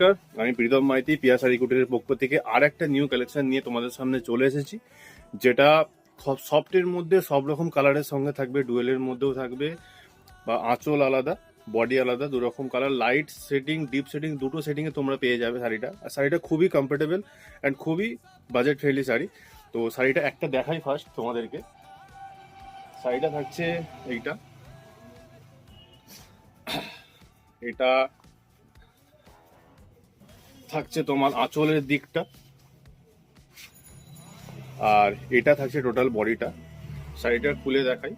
নমস্কার, আমি প্রীতম মাইতি পিয়া শাড়ি কুটিরের পক্ষ থেকে আর একটা নিউ কালেকশন নিয়ে তোমাদের সামনে চলে এসেছি, যেটা সফটের মধ্যে সব রকম কালারের সঙ্গে থাকবে, ডুয়েলের মধ্যেও থাকবে, বা আঁচল আলাদা, বডি আলাদা, দু রকম colour, light setting, deep setting, দুটো সেটিংয়ে তোমরা পেয়ে যাবে শাড়িটা। আর শাড়িটা খুবই কমফোর্টেবল অ্যান্ড খুবই বাজেট ফ্রেন্ডলি শাড়ি। তো শাড়িটা একটা দেখাই ফার্স্ট তোমাদেরকে। শাড়িটা থাকছে এইটা, এটা থাকছে তোমার আঁচলের দিকটা, আর এটা থাকছে টোটাল বডিটা। শাড়িটা খুলে দেখাই।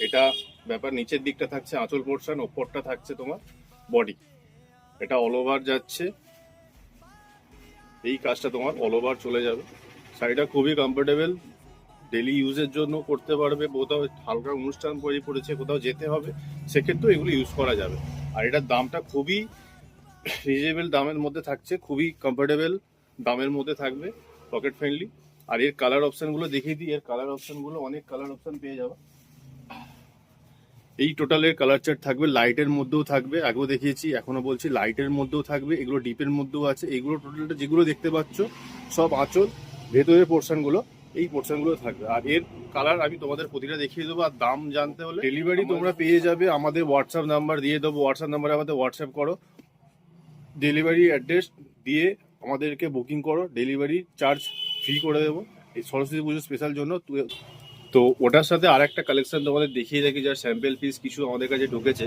এটা ব্যাপার, নিচের দিকটা থাকছে আঁচল পোর্শন, ওপরটা থাকছে তোমার বডি। এটা অল ওভার যাচ্ছে, এই কাজটা তোমার অল ওভার চলে যাবে। শাড়িটা খুবই কমফোর্টেবল, ডেলি ইউজের জন্য করতে পারবে, কোথাও হালকা অনুষ্ঠান পড়েছে, কোথাও যেতে হবে, সেক্ষেত্রেও এগুলো ইউজ করা যাবে। আর এটার দামটা খুবই রিজনেবল দামের মধ্যে থাকছে, খুবই কমফোর্টেবল দামের মধ্যে থাকবে, পকেট ফ্রেন্ডলি। আর এর কালার অপশনগুলো দেখিয়ে দিই। এর কালার অপশনগুলো অনেক কালার অপশন পেয়ে যাবে। এই টোটালের কালার চার্ট থাকবে, লাইটের মধ্যেও থাকবে, আগেও দেখিয়েছি এখনো বলছি, লাইটের মধ্যেও থাকবে, এগুলো ডিপের মধ্যেও আছে। এগুলো টোটালটা যেগুলো দেখতে পাচ্ছ সব আঁচল, ভেতরের পোর্শনগুলো, এই পোর্শনগুলো থাকবে। আর এর কালার আমি তোমাদের প্রতিটা দেখিয়ে দেবো। আর দাম জানতে হলে ডেলিভারি তোমরা পেয়ে যাবে, আমাদের হোয়াটসঅ্যাপ নাম্বার দিয়ে দেবো, হোয়াটসঅ্যাপ নাম্বারে আমাদের হোয়াটসঅ্যাপ করো, ডেলিভারি অ্যাড্রেস দিয়ে আমাদেরকে বুকিং করো, ডেলিভারি চার্জ ফ্রি করে দেবো এই সরস্বতী পুজো স্পেশাল জন্য। তো ওটার সাথে আর একটা কালেকশন তোমাদের দেখিয়ে রাখি, যার স্যাম্পেল পিস কিছু আমাদের কাছে ঢুকেছে,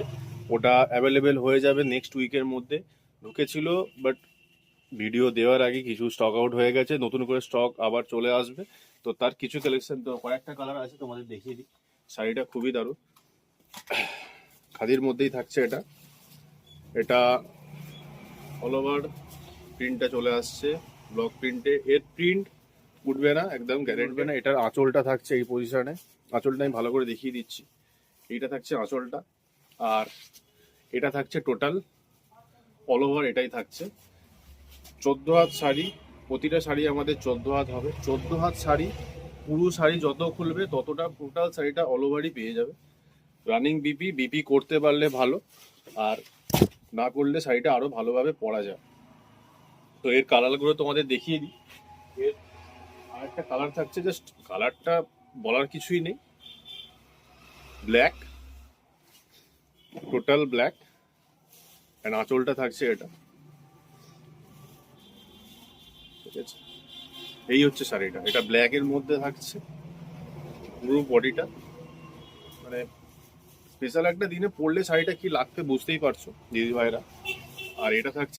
ওটা অ্যাভেলেবেল হয়ে যাবে নেক্সট উইকের মধ্যে। ঢুকেছিল, বাট ভিডিও দেওয়ার আগে কিছু স্টক আউট হয়ে গেছে, নতুন করে স্টক আবার চলে আসবে। তো তার কিছু কালেকশন, তো কয়েকটা কালার আছে তোমাদের দেখিয়ে দিই। শাড়িটা খুবই দারুণ, খাদির মধ্যেই থাকছে এটা। এটা অল ওভার প্রিন্টটা চলে আসছে, ব্লক প্রিন্টে। এর প্রিন্ট উঠবে না, একদম গ্যারেন্টি না। এটার আঁচলটা থাকছে এই পজিশনে, আঁচলটা আমি ভালো করে দেখিয়ে দিচ্ছি। এইটা থাকছে আঁচলটা, আর এটা থাকছে টোটাল অল ওভার, এটাই থাকছে 14 হাত শাড়ি। প্রতিটা শাড়ি আমাদের 14 হাত হবে। 14 হাত শাড়ি, পুরো শাড়ি যত খুলবে ততটা টোটাল শাড়িটা অল ওভারই পেয়ে যাবে। রানিং বিপি করতে পারলে ভালো, আর না করলে শাড়িটা আরো ভালোভাবে পরা যায়। তো এর কালারগুলো তোমাদের দেখিয়ে দিই। এর আরেকটা কালার থাকছে, জাস্ট কালারটা বলার কিছুই নেই, ব্ল্যাক, টোটাল ব্ল্যাক। এন্ড আঁচলটা থাকছে এটা, ঠিক আছে। এই হচ্ছে শাড়িটা, এটা ব্ল্যাক এর মধ্যে থাকছে পুরো বডিটা। মানে স্পেশাল একটা দিনে পরলে শাড়িটা কি লাগবে বুঝতেই পারছো দিদি ভাইরা। আর এটা থাকছে